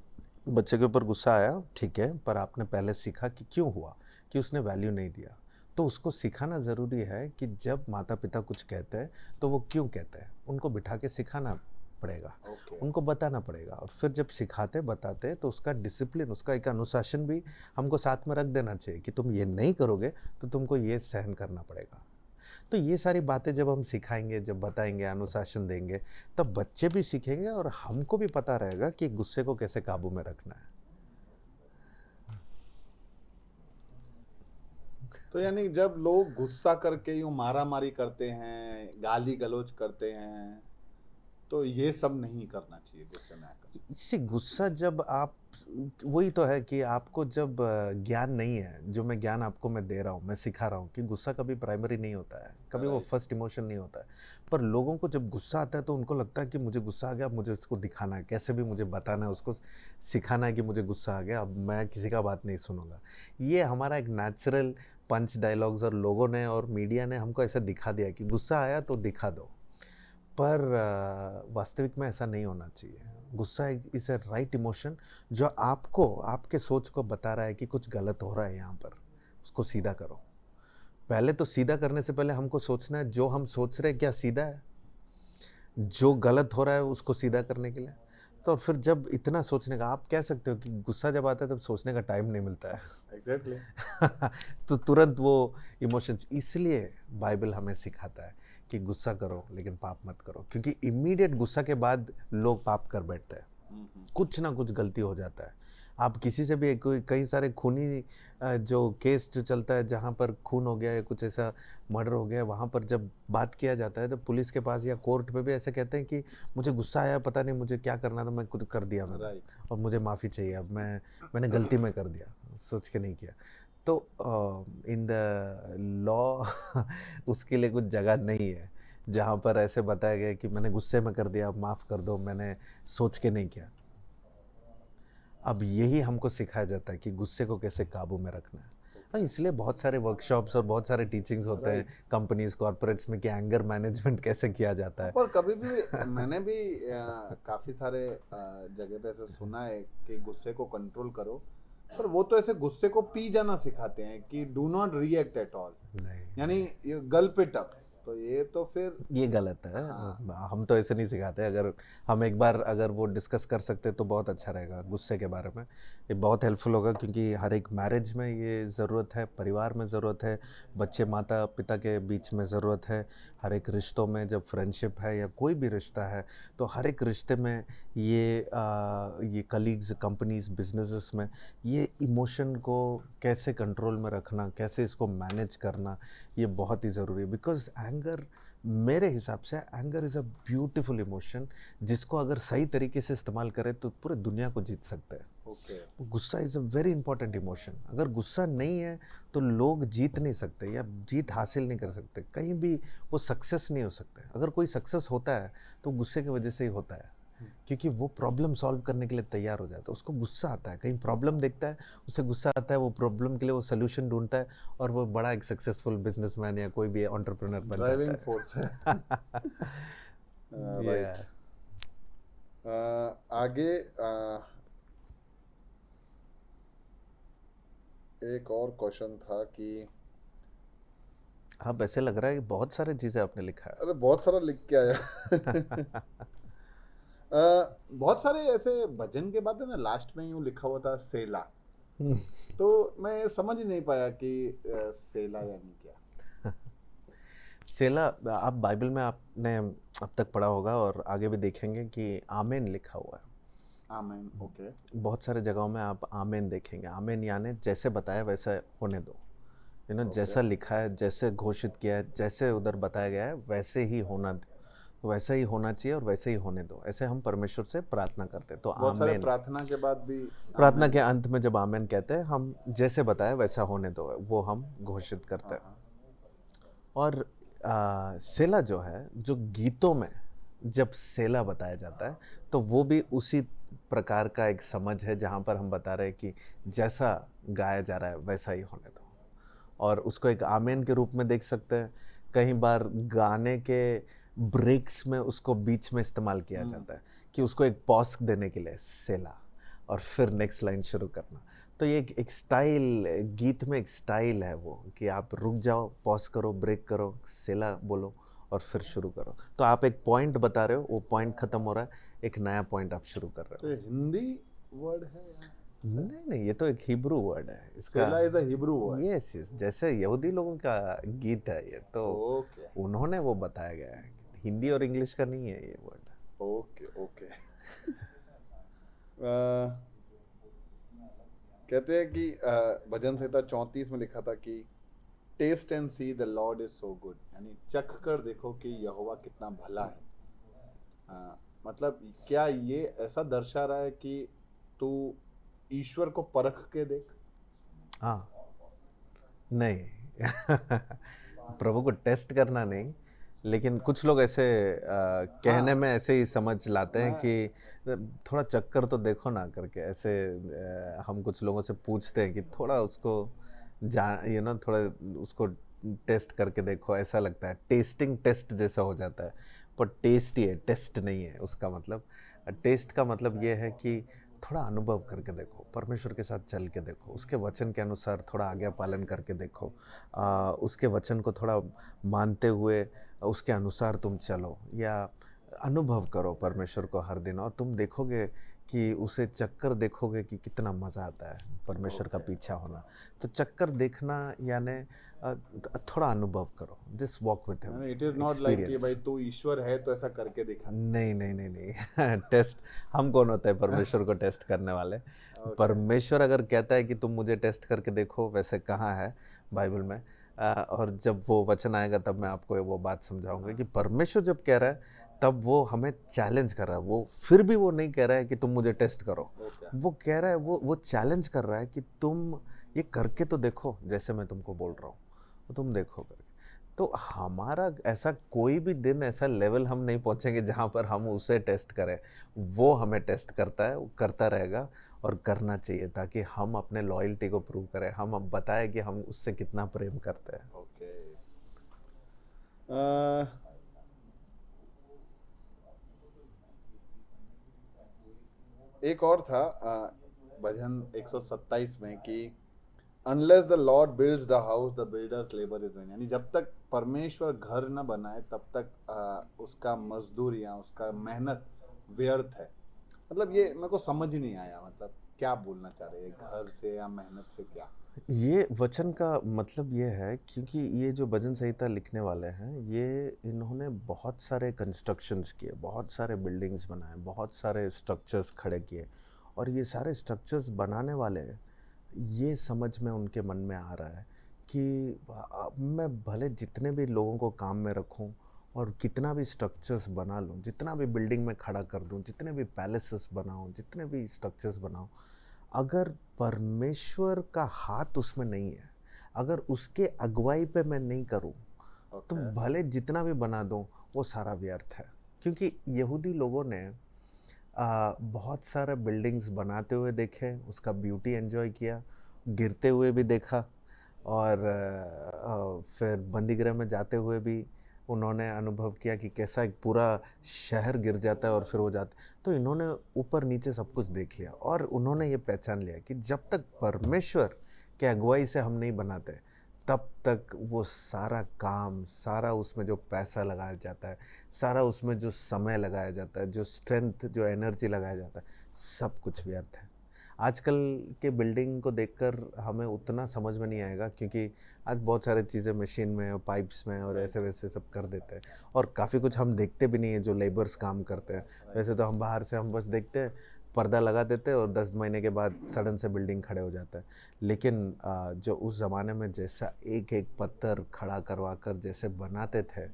बच्चे के ऊपर गुस्सा आया, ठीक है, पर आपने पहले सीखा कि क्यों हुआ, कि उसने वैल्यू नहीं दिया। तो उसको सिखाना ज़रूरी है कि जब माता पिता कुछ कहते हैं तो वो क्यों कहते हैं, उनको बिठा के सिखाना पड़ेगा, ओके, उनको बताना पड़ेगा। और फिर जब सिखाते बताते तो उसका डिसिप्लिन, उसका एक अनुशासन भी हमको साथ में रख देना चाहिए कि तुम ये नहीं करोगे तो तुमको ये सहन करना पड़ेगा। तो ये सारी बातें जब हम सिखाएंगे, जब बताएंगे, अनुशासन देंगे, तब बच्चे भी सीखेंगे और हमको भी पता रहेगा कि गुस्से को कैसे काबू में रखना है। तो यानी जब लोग गुस्सा करके यूं मारा मारी करते हैं, गाली गलौज करते हैं, तो ये सब नहीं करना चाहिए गुस्से में आकर। इससे गुस्सा जब आप, वही तो है कि आपको जब ज्ञान नहीं है, जो मैं ज्ञान आपको मैं दे रहा हूँ, मैं सिखा रहा हूँ कि गुस्सा कभी प्राइमरी नहीं होता है, कभी वो फर्स्ट इमोशन नहीं होता है। पर लोगों को जब गुस्सा आता है तो उनको लगता है कि मुझे गुस्सा आ गया, अब मुझे इसको दिखाना है, कैसे भी मुझे बताना है, उसको सिखाना है कि मुझे गुस्सा आ गया, अब मैं किसी का बात नहीं सुनूंगा। ये हमारा एक नेचुरल पंच डायलॉग्स और लोगों ने और मीडिया ने हमको ऐसा दिखा दिया कि गुस्सा आया तो दिखा दो, पर वास्तविक में ऐसा नहीं होना चाहिए। गुस्सा इज ए राइट इमोशन जो आपको, आपके सोच को बता रहा है कि कुछ गलत हो रहा है यहाँ पर, उसको सीधा करो। पहले तो सीधा करने से पहले हमको सोचना है जो हम सोच रहे हैं क्या सीधा है, जो गलत हो रहा है उसको सीधा करने के लिए। तो फिर जब इतना सोचने का, आप कह सकते हो कि गुस्सा जब आता है तब सोचने का टाइम नहीं मिलता है। एग्जैक्टली, तो तुरंत वो इमोशंस, इसलिए बाइबल हमें सिखाता है कि गुस्सा करो लेकिन पाप मत करो, क्योंकि इमीडिएट गुस्सा के बाद लोग पाप कर बैठते हैं, कुछ ना कुछ गलती हो जाता है। आप किसी से भी कोई, कई सारे खूनी जो केस जो चलता है जहाँ पर खून हो गया या कुछ ऐसा मर्डर हो गया, वहाँ पर जब बात किया जाता है तो पुलिस के पास या कोर्ट में भी ऐसे कहते हैं कि मुझे गुस्सा आया, पता नहीं मुझे क्या करना था, मैं कुछ कर दिया मैंने, राइट, और मुझे माफ़ी चाहिए, अब मैंने गलती में कर दिया, सोच के नहीं किया। तो इन द लॉ उसके लिए कुछ जगह नहीं है जहाँ पर ऐसे बताया गया कि मैंने गुस्से में कर दिया, माफ़ कर दो, मैंने सोच के नहीं किया। अब यही हमको सिखाया जाता है कि गुस्से को कैसे काबू में रखना है। हाँ, इसलिए बहुत सारे वर्कशॉप्स और बहुत सारे टीचिंग्स होते हैं कंपनीज कॉर्पोरेट्स में कि एंगर मैनेजमेंट कैसे किया जाता है। पर कभी भी मैंने भी काफी सारे जगह पे ऐसे सुना है कि गुस्से को कंट्रोल करो, पर वो तो ऐसे गुस्से को पी जाना सिखाते हैं कि do not react at all, नहीं, यानी ये गल्प इट अप, तो ये तो फिर ये गलत है। हम तो ऐसे नहीं सिखाते। अगर हम एक बार अगर वो डिस्कस कर सकते तो बहुत अच्छा रहेगा गुस्से के बारे में। ये बहुत हेल्पफुल होगा क्योंकि हर एक मैरिज में ये ज़रूरत है, परिवार में ज़रूरत है, बच्चे माता पिता के बीच में ज़रूरत है, हर एक रिश्तों में, जब फ्रेंडशिप है या कोई भी रिश्ता है तो हर एक रिश्ते में ये कलीग्स, कंपनीज, बिजनेसेस में ये इमोशन को कैसे कंट्रोल में रखना, कैसे इसको मैनेज करना, ये बहुत ही ज़रूरी है। बिकॉज एंगर, मेरे हिसाब से anger is a beautiful emotion, जिसको अगर सही तरीके से इस्तेमाल करें तो पूरे दुनिया को जीत सकते हैं। ओके गुस्सा is a very important emotion. अगर गुस्सा नहीं है तो लोग जीत नहीं सकते या जीत हासिल नहीं कर सकते, कहीं भी वो सक्सेस नहीं हो सकते। अगर कोई सक्सेस होता है तो गुस्से की वजह से ही होता है, क्योंकि वो प्रॉब्लम सॉल्व करने के लिए तैयार हो जाता है। उसको गुस्सा आता है, कहीं प्रॉब्लम देखता है, उसे गुस्सा आता है, वो प्रॉब्लम के लिए वो सोल्यूशन ढूंढता है और वो बड़ा एक सक्सेसफुल बिजनेसमैन या कोई भी एंटरप्रेन्योर बन ड्राइविंग जाता फोर्स है। है। राइट। आगे एक और क्वेश्चन था कि अब ऐसे लग रहा है कि बहुत सारी चीज़ें आपने लिखा है। अरे बहुत सारा लिख के आया। बहुत सारे ऐसे भजन के बाद है ना, लास्ट में यूं लिखा हुआ था सेला, तो मैं समझ ही नहीं पाया कि सेला यानी क्या। सेला, आप बाइबल में आपने अब तक पढ़ा होगा और आगे भी देखेंगे कि आमेन लिखा हुआ है। आमीन, ओके। बहुत सारे जगहों में आप आमेन देखेंगे। आमेन यानी जैसे बताया वैसा होने दो, जैसा लिखा है, जैसे घोषित किया है, जैसे उधर बताया गया है वैसे ही होना, वैसा ही होना चाहिए और वैसे ही होने दो। ऐसे हम परमेश्वर से प्रार्थना करते हैं। तो बहुत सारे आमेन, प्रार्थना के बाद भी प्रार्थना के अंत में जब आमेन कहते हैं, हम जैसे बताया वैसा होने दो, वो हम घोषित करते हैं। और सेला जो है, जो गीतों में जब सेला बताया जाता है तो वो भी उसी प्रकार का एक समझ है, जहाँ पर हम बता रहे हैं कि जैसा गाया जा रहा है वैसा ही होने दो। और उसको एक आमेन के रूप में देख सकते हैं। कई बार गाने के ब्रेक्स में उसको बीच में इस्तेमाल किया जाता है कि उसको एक पॉज देने के लिए सेला, और फिर नेक्स्ट लाइन शुरू करना। तो ये एक स्टाइल, गीत में एक स्टाइल है वो, कि आप रुक जाओ, पॉज करो, ब्रेक करो, सेला बोलो और फिर शुरू करो। तो आप एक पॉइंट बता रहे हो, वो पॉइंट खत्म हो रहा है, एक नया पॉइंट आप शुरू कर तो रहे ये हिंदी वर्ड है या हो। नहीं, ये तो एक हिब्रू वर्ड है इसका। Selah is a Hebrew word? Yes, जैसे यहूदी लोगों का गीत है ये, तो ओके उन्होंने वो बताया गया है। हिंदी और इंग्लिश का नहीं है ये वर्ड। Okay okay. कहते हैं कि भजन संहिता 34 में लिखा था कि taste and see the lord is so good, यानी चख कर देखो कि यहोवा कितना भला है। मतलब क्या ये ऐसा दर्शा रहा है कि तू ईश्वर को परख के देख? हाँ, नहीं। प्रभु को टेस्ट करना नहीं, लेकिन कुछ लोग ऐसे कहने में ऐसे ही समझ लाते हैं कि थोड़ा चक्कर तो देखो ना करके। ऐसे हम कुछ लोगों से पूछते हैं कि थोड़ा उसको थोड़ा उसको टेस्ट करके देखो। ऐसा लगता है टेस्टिंग टेस्ट जैसा हो जाता है, पर टेस्ट ही है, टेस्ट नहीं है उसका मतलब। टेस्ट का मतलब ये है कि थोड़ा अनुभव करके देखो, परमेश्वर के साथ चल के देखो, उसके वचन के अनुसार थोड़ा आज्ञा पालन करके देखो, उसके वचन को थोड़ा मानते हुए उसके अनुसार तुम चलो, या अनुभव करो परमेश्वर को हर दिन, और तुम देखोगे कि उसे चक्कर देखोगे कि कितना मज़ा आता है परमेश्वर का पीछा होना। तो चक्कर देखना यानी थोड़ा अनुभव करो, just walk with him. It is not like कि भाई तू ईश्वर है तो ऐसा करके दिखा। नहीं नहीं नहीं नहीं। टेस्ट, हम कौन होते हैं परमेश्वर को टेस्ट करने वाले? परमेश्वर अगर कहता है कि तुम मुझे टेस्ट करके देखो, वैसे कहाँ है बाइबल में? और जब वो वचन आएगा तब मैं आपको वो बात समझाऊंगा कि परमेश्वर जब कह रहा है तब वो हमें चैलेंज कर रहा है। वो फिर भी वो नहीं कह रहा है कि तुम मुझे टेस्ट करो। वो कह रहा है, वो चैलेंज कर रहा है कि तुम ये करके तो देखो जैसे मैं तुमको बोल रहा हूँ, तो तुम देखो करके। तो हमारा ऐसा कोई भी दिन ऐसा लेवल हम नहीं पहुंचेंगे जहां पर हम उसे टेस्ट करें। वो हमें टेस्ट करता है, वो करता रहेगा और करना चाहिए ताकि हम अपने लॉयल्टी को प्रूव करें, हम अब बताएं कि हम उससे कितना प्रेम करते हैं। ओके। एक और था भजन 127 में कि unless the Lord builds the house the builders labour is when, यानी जब तक परमेश्वर घर न बनाए तब तक उसका मजदूर या उसका मेहनत व्यर्थ है। मतलब ये मेरे को समझ ही नहीं आया, मतलब क्या बोलना चाह रहे हैं, घर से या मेहनत से क्या? ये वचन का मतलब ये है क्योंकि ये जो भजन संहिता लिखने वाले हैं, ये इन्होंने बहुत सारे कंस्ट्रक्शंस किए, बहुत सारे बिल्डिंग्स बनाए, बहुत सारे स्ट्रक्चर्स खड़े किए, और ये सारे स्ट्रक्चर्स बनाने वाले ये समझ में उनके मन में आ रहा है कि मैं भले जितने भी लोगों को काम में रखूं और कितना भी स्ट्रक्चर्स बना लूं, जितना भी बिल्डिंग में खड़ा कर दूं, जितने भी पैलेसेस बनाऊं, जितने भी स्ट्रक्चर्स बनाऊं, अगर परमेश्वर का हाथ उसमें नहीं है, अगर उसके अगुवाई पे मैं नहीं करूं, तो ओके। भले जितना भी बना दूं वो सारा व्यर्थ है। क्योंकि यहूदी लोगों ने बहुत सारे बिल्डिंग्स बनाते हुए देखे, उसका ब्यूटी एंजॉय किया, गिरते हुए भी देखा, और फिर बंदीगृह में जाते हुए भी उन्होंने अनुभव किया कि कैसा एक पूरा शहर गिर जाता है और फिर वो जाते। तो इन्होंने ऊपर नीचे सब कुछ देख लिया और उन्होंने ये पहचान लिया कि जब तक परमेश्वर के अगुवाई से हम नहीं बनाते, तब तक वो सारा काम, सारा उसमें जो पैसा लगाया जाता है, सारा उसमें जो समय लगाया जाता है, जो स्ट्रेंथ, जो एनर्जी लगाया जाता है, सब कुछ व्यर्थ है। आजकल के बिल्डिंग को देखकर हमें उतना समझ में नहीं आएगा क्योंकि आज बहुत सारी चीज़ें मशीन में और पाइप्स में और ऐसे वैसे सब कर देते हैं, और काफ़ी कुछ हम देखते भी नहीं है जो लेबर्स काम करते हैं। वैसे तो हम बाहर से हम बस देखते हैं, पर्दा लगा देते हैं और 10 महीने के बाद सडन से बिल्डिंग खड़े हो जाता है। लेकिन जो उस ज़माने में जैसा एक एक पत्थर खड़ा करवा कर जैसे बनाते थे,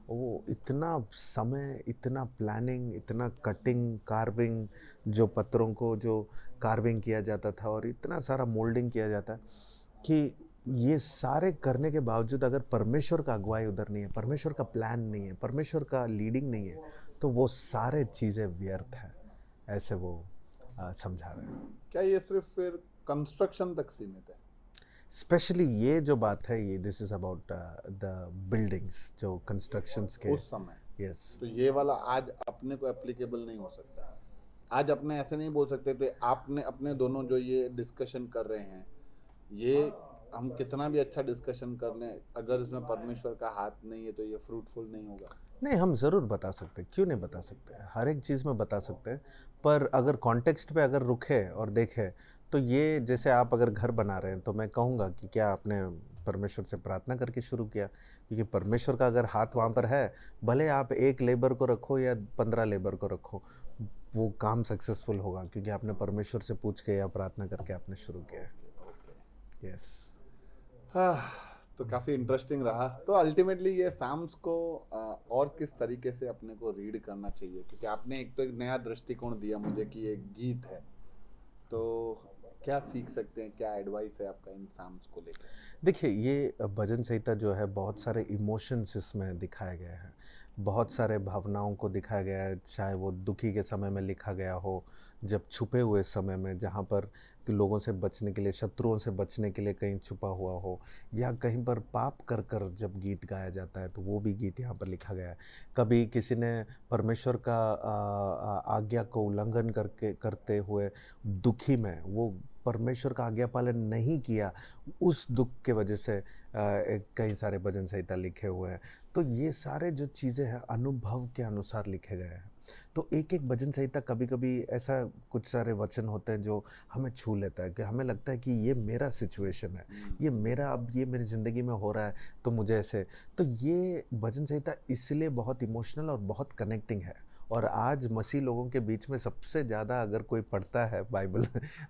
वो इतना समय, इतना प्लानिंग, इतना कटिंग, कार्विंग, जो पत्थरों को जो कार्विंग किया जाता था और इतना सारा मोल्डिंग किया जाता है कि ये सारे करने के बावजूद अगर परमेश्वर का अगुवाई उधर नहीं है, परमेश्वर का प्लान नहीं है, परमेश्वर का लीडिंग नहीं है, तो वो सारे चीज़ें व्यर्थ है। ऐसे वो समझा रहे हैं। क्या ये सिर्फ फिर कंस्ट्रक्शन तक सीमित है? स्पेशली ये जो बात है, ये this is about the buildings, जो कंस्ट्रक्शंस के। उस समय यस। तो ये वाला आज अपने को एप्लीकेबल नहीं हो सकता। आज अपने ऐसे नहीं बोल सकते थे आपने अपने दोनों जो ये डिस्कशन कर रहे हैं, ये हम कितना भी अच्छा डिस्कशन कर लें, अगर इसमें परमेश्वर का हाथ नहीं है तो ये फ्रूटफुल नहीं होगा। नहीं, हम ज़रूर बता सकते हैं, क्यों नहीं बता सकते, हर एक चीज़ में बता सकते हैं। पर अगर कॉन्टेक्स्ट पे अगर रुके और देखें, तो ये जैसे आप अगर घर बना रहे हैं, तो मैं कहूँगा कि क्या आपने परमेश्वर से प्रार्थना करके शुरू किया? क्योंकि परमेश्वर का अगर हाथ वहाँ पर है, भले आप 1 लेबर को रखो या 15 लेबर को रखो, वो काम सक्सेसफुल होगा क्योंकि आपने परमेश्वर से पूछ के या प्रार्थना करके आपने शुरू किया है। ओके। यस। हाँ, तो काफ़ी इंटरेस्टिंग रहा। तो अल्टीमेटली ये साम्स को और किस तरीके से अपने को रीड करना चाहिए, क्योंकि आपने एक तो एक नया दृष्टिकोण दिया मुझे कि एक गीत है, तो क्या सीख सकते हैं, क्या एडवाइस है आपका इन साम्स को लेकर? देखिए, ये भजन संहिता जो है, बहुत सारे इमोशंस इसमें दिखाए गए हैं, बहुत सारे भावनाओं को दिखाया गया है, चाहे वो दुखी के समय में लिखा गया हो, जब छुपे हुए समय में, जहाँ पर कि लोगों से बचने के लिए, शत्रुओं से बचने के लिए कहीं छुपा हुआ हो, या कहीं पर पाप कर कर जब गीत गाया जाता है, तो वो भी गीत यहाँ पर लिखा गया है। कभी किसी ने परमेश्वर का आज्ञा को उल्लंघन करके करते हुए दुखी में, वो परमेश्वर का आज्ञा पालन नहीं किया, उस दुख के वजह से कई सारे भजन संहिता लिखे हुए हैं। तो ये सारे जो चीज़ें हैं, अनुभव के अनुसार लिखे गए हैं। तो एक एक भजन संहिता, कभी कभी ऐसा कुछ सारे वचन होते हैं जो हमें छू लेता है, कि हमें लगता है कि ये मेरा सिचुएशन है, ये मेरा, अब ये मेरी ज़िंदगी में हो रहा है, तो मुझे ऐसे। तो ये भजन संहिता इसलिए बहुत इमोशनल और बहुत कनेक्टिंग है। और आज मसीह लोगों के बीच में सबसे ज़्यादा अगर कोई पढ़ता है बाइबल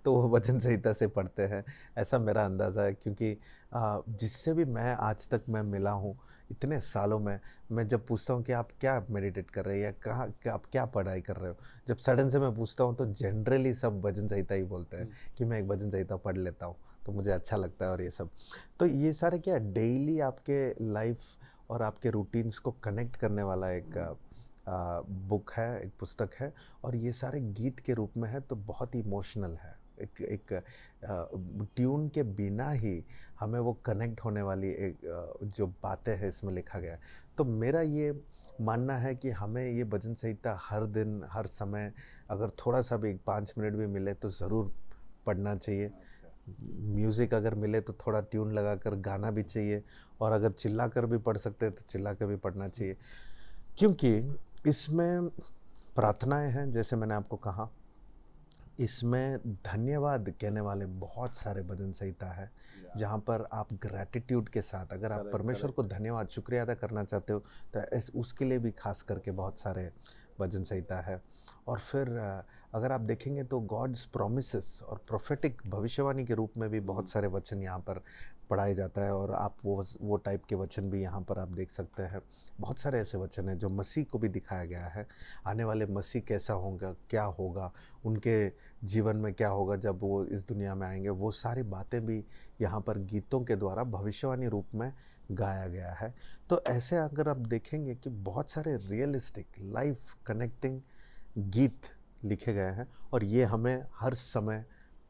तो वो वचन संहिता से पढ़ते हैं, ऐसा मेरा अंदाज़ा है। क्योंकि जिससे भी मैं आज तक मैं मिला हूँ इतने सालों में, मैं जब पूछता हूँ कि आप क्या मेडिटेट कर रहे हैं या कहाँ आप क्या पढ़ाई कर रहे हो, जब सडन से मैं पूछता हूँ तो जनरली सब भजन संहिता ही बोलते हैं कि मैं एक भजन संहिता पढ़ लेता हूँ, तो मुझे अच्छा लगता है। और ये सब, तो ये सारे क्या डेली आपके लाइफ और आपके रूटीन्स को कनेक्ट करने वाला एक बुक है, एक पुस्तक है, और ये सारे गीत के रूप में है, तो बहुत ही इमोशनल है। एक ट्यून के बिना ही हमें वो कनेक्ट होने वाली एक जो बातें हैं इसमें लिखा गया है। तो मेरा ये मानना है कि हमें ये भजन संहिता हर दिन, हर समय, अगर थोड़ा सा भी 5 मिनट भी मिले तो ज़रूर पढ़ना चाहिए। म्यूज़िक अगर मिले तो थोड़ा ट्यून लगाकर गाना भी चाहिए, और अगर चिल्ला कर भी पढ़ सकते हैं तो चिल्ला कर भी पढ़ना चाहिए, क्योंकि इसमें प्रार्थनाएं हैं, जैसे मैंने आपको कहा। इसमें धन्यवाद कहने वाले बहुत सारे भजन संहिता है, जहाँ पर आप ग्रैटिट्यूड के साथ, अगर आप परमेश्वर को धन्यवाद, शुक्रिया अदा करना चाहते हो, तो उसके लिए भी खास करके बहुत सारे भजन संहिता है। और फिर अगर आप देखेंगे तो गॉड्स प्रॉमिसेस और प्रोफेटिक भविष्यवाणी के रूप में भी बहुत सारे वचन यहाँ पर पढ़ाया जाता है, और आप वो टाइप के वचन भी यहाँ पर आप देख सकते हैं। बहुत सारे ऐसे वचन हैं जो मसीह को भी दिखाया गया है, आने वाले मसीह कैसा होगा, क्या होगा, उनके जीवन में क्या होगा जब वो इस दुनिया में आएंगे, वो सारी बातें भी यहाँ पर गीतों के द्वारा भविष्यवाणी रूप में गाया गया है। तो ऐसे अगर आप देखेंगे कि बहुत सारे रियलिस्टिक लाइफ कनेक्टिंग गीत लिखे गए हैं, और ये हमें हर समय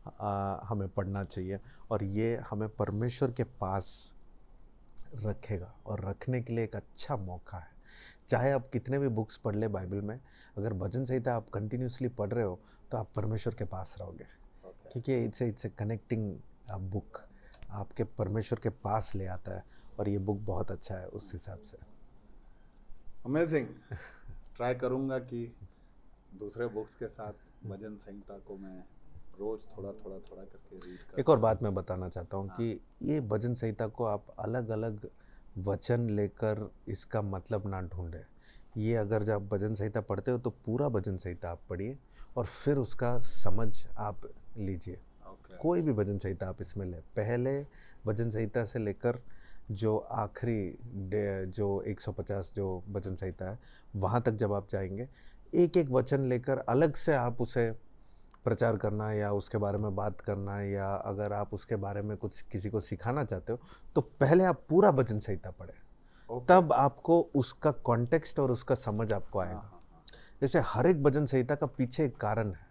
हमें पढ़ना चाहिए, और ये हमें परमेश्वर के पास रखेगा, और रखने के लिए एक अच्छा मौका है। चाहे आप कितने भी बुक्स पढ़ ले बाइबल में, अगर भजन संहिता आप कंटिन्यूसली पढ़ रहे हो तो आप परमेश्वर के पास रहोगे, क्योंकि इट्स ए कनेक्टिंग बुक, आपके परमेश्वर के पास ले आता है, और ये बुक बहुत अच्छा है उस हिसाब से। अमेजिंग। ट्राई करूँगा कि दूसरे बुक्स के साथ भजन संहिता को मैं रोज थोड़ा करके रीड कर। एक और बात मैं बताना चाहता हूँ कि ये भजन संहिता को आप अलग अलग वचन लेकर इसका मतलब ना ढूंढें। ये अगर जब भजन संहिता पढ़ते हो तो पूरा भजन संहिता आप पढ़िए, और फिर उसका समझ आप लीजिए। कोई भी भजन संहिता आप इसमें लें, पहले भजन संहिता से लेकर जो आखिरी जो 150 जो भजन संहिता है, वहाँ तक जब आप जाएंगे, एक एक वचन लेकर अलग से आप उसे प्रचार करना, या उसके बारे में बात करना, या अगर आप उसके बारे में कुछ किसी को सिखाना चाहते हो, तो पहले आप पूरा भजन संहिता पढ़ें, तब आपको उसका कॉन्टेक्स्ट और उसका समझ आपको आएगा। जैसे हर एक भजन संहिता का पीछे एक कारण है।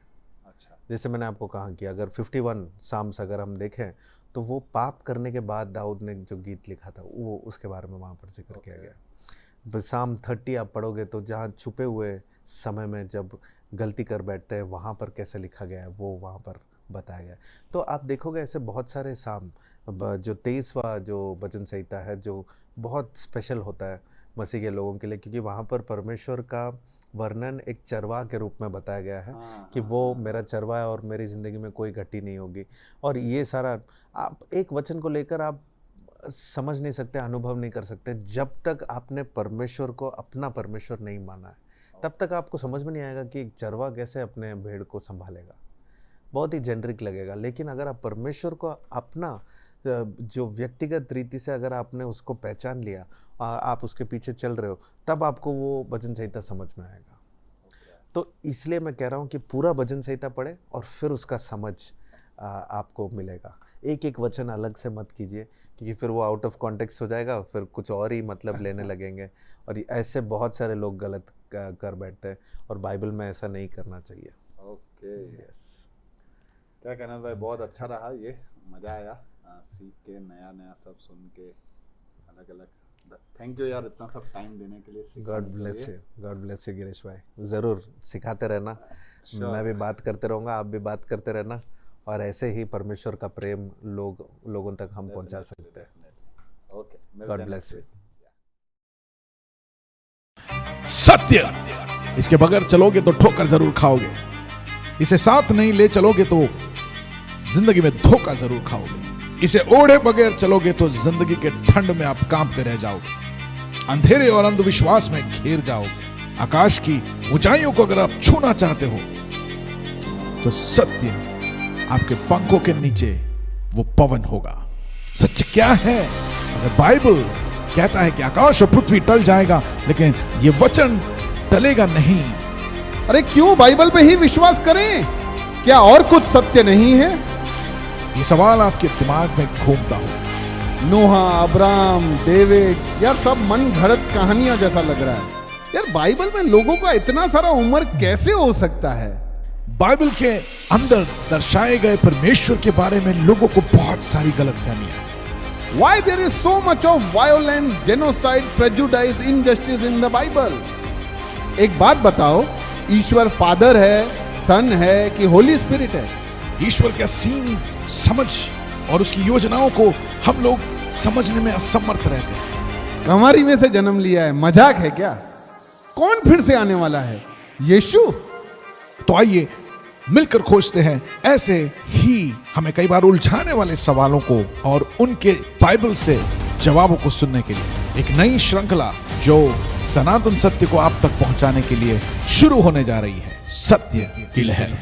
जैसे मैंने आपको कहा कि अगर 51 साम्स अगर हम देखें, तो वो पाप करने के बाद दाऊद ने जो गीत लिखा था, वो उसके बारे में वहाँ पर जिक्र किया गया। साम 30 आप पढ़ोगे तो जहाँ छुपे हुए समय में जब गलती कर बैठते हैं, वहाँ पर कैसे लिखा गया है वो वहाँ पर बताया गया है। तो आप देखोगे ऐसे बहुत सारे साम, जो 23वां जो भजन संहिता है, जो बहुत स्पेशल होता है मसीह के लोगों के लिए, क्योंकि वहाँ पर परमेश्वर का वर्णन एक चरवाह के रूप में बताया गया है कि वो मेरा चरवाह है और मेरी ज़िंदगी में कोई घटी नहीं होगी। और ये सारा आप एक वचन को लेकर आप समझ नहीं सकते, अनुभव नहीं कर सकते, जब तक आपने परमेश्वर को अपना परमेश्वर नहीं माना है, तब तक आपको समझ में नहीं आएगा कि एक चरवाह कैसे अपने भेड़ को संभालेगा। बहुत ही जेनरिक लगेगा, लेकिन अगर आप परमेश्वर को अपना जो व्यक्तिगत रीति से अगर आपने उसको पहचान लिया, आप उसके पीछे चल रहे हो, तब आपको वो भजन संहिता समझ में आएगा। तो इसलिए मैं कह रहा हूँ कि पूरा भजन संहिता पढ़े और फिर उसका समझ आपको मिलेगा। एक एक वचन अलग से मत कीजिए, क्योंकि फिर वो आउट ऑफ कॉन्टेक्स्ट हो जाएगा, फिर कुछ और ही मतलब लेने लगेंगे, और ऐसे बहुत सारे लोग गलत कर बैठते हैं, और बाइबल में ऐसा नहीं करना चाहिए। Okay, yes. क्या कहना था, बहुत अच्छा रहा, ये मज़ा आया सीख के, नया नया सब सुन के, अलग अलग। थैंक यू यार, इतना सब टाइम देने के लिए। God bless you, God bless you Girish भाई। ज़रूर सिखाते रहना, मैं भी बात करते रहूँगा, आप भी बात करते रहना, और ऐसे ही परमेश्वर का प्रेम लोगों तक हम पहुंचा सकते हैं। Okay, God bless you. सत्य, इसके बगैर चलोगे तो ठोकर जरूर खाओगे। इसे साथ नहीं ले चलोगे तो जिंदगी में धोखा जरूर खाओगे। इसे ओढ़े बगैर चलोगे तो जिंदगी के ठंड में आप कांपते रह जाओगे, अंधेरे और अंधविश्वास में घिर जाओगे। आकाश की ऊंचाइयों को अगर आप छूना चाहते हो तो सत्य आपके पंखों के नीचे वो पवन होगा। सच क्या है? अगर बाइबल कहता है कि आकाश और पृथ्वी टल जाएगा, लेकिन ये वचन टलेगा नहीं। अरे क्यों बाइबल पे ही विश्वास करें? क्या और कुछ सत्य नहीं है? ये सवाल आपके दिमाग में घूमता हो, नोहा, अब्राहम, डेविड, यार सब मन घड़त कहानियां जैसा लग रहा है। यार बाइबल में लोगों का इतना सारा उम्र कैसे हो सकता है? बाइबल के अंदर दर्शाए गए परमेश्वर के बारे में लोगों को बहुत सारी गलतफहमियां हैं। Why there is so much of violence, genocide, prejudice, injustice in the Bible? एक बात बताओ, ईश्वर फादर है, सन है कि होली स्पिरिट है? ईश्वर का सीन समझ और उसकी योजनाओं को हम लोग समझने में असमर्थ रहते हैं। कमारी में से जन्म लिया है, मजाक है क्या? कौन फिर से आने वाला है? यीशु? तो आइए मिलकर खोजते हैं ऐसे ही हमें कई बार उलझाने वाले सवालों को और उनके बाइबल से जवाबों को सुनने के लिए एक नई श्रृंखला जो सनातन सत्य को आप तक पहुंचाने के लिए शुरू होने जा रही है, सत्य की लहर।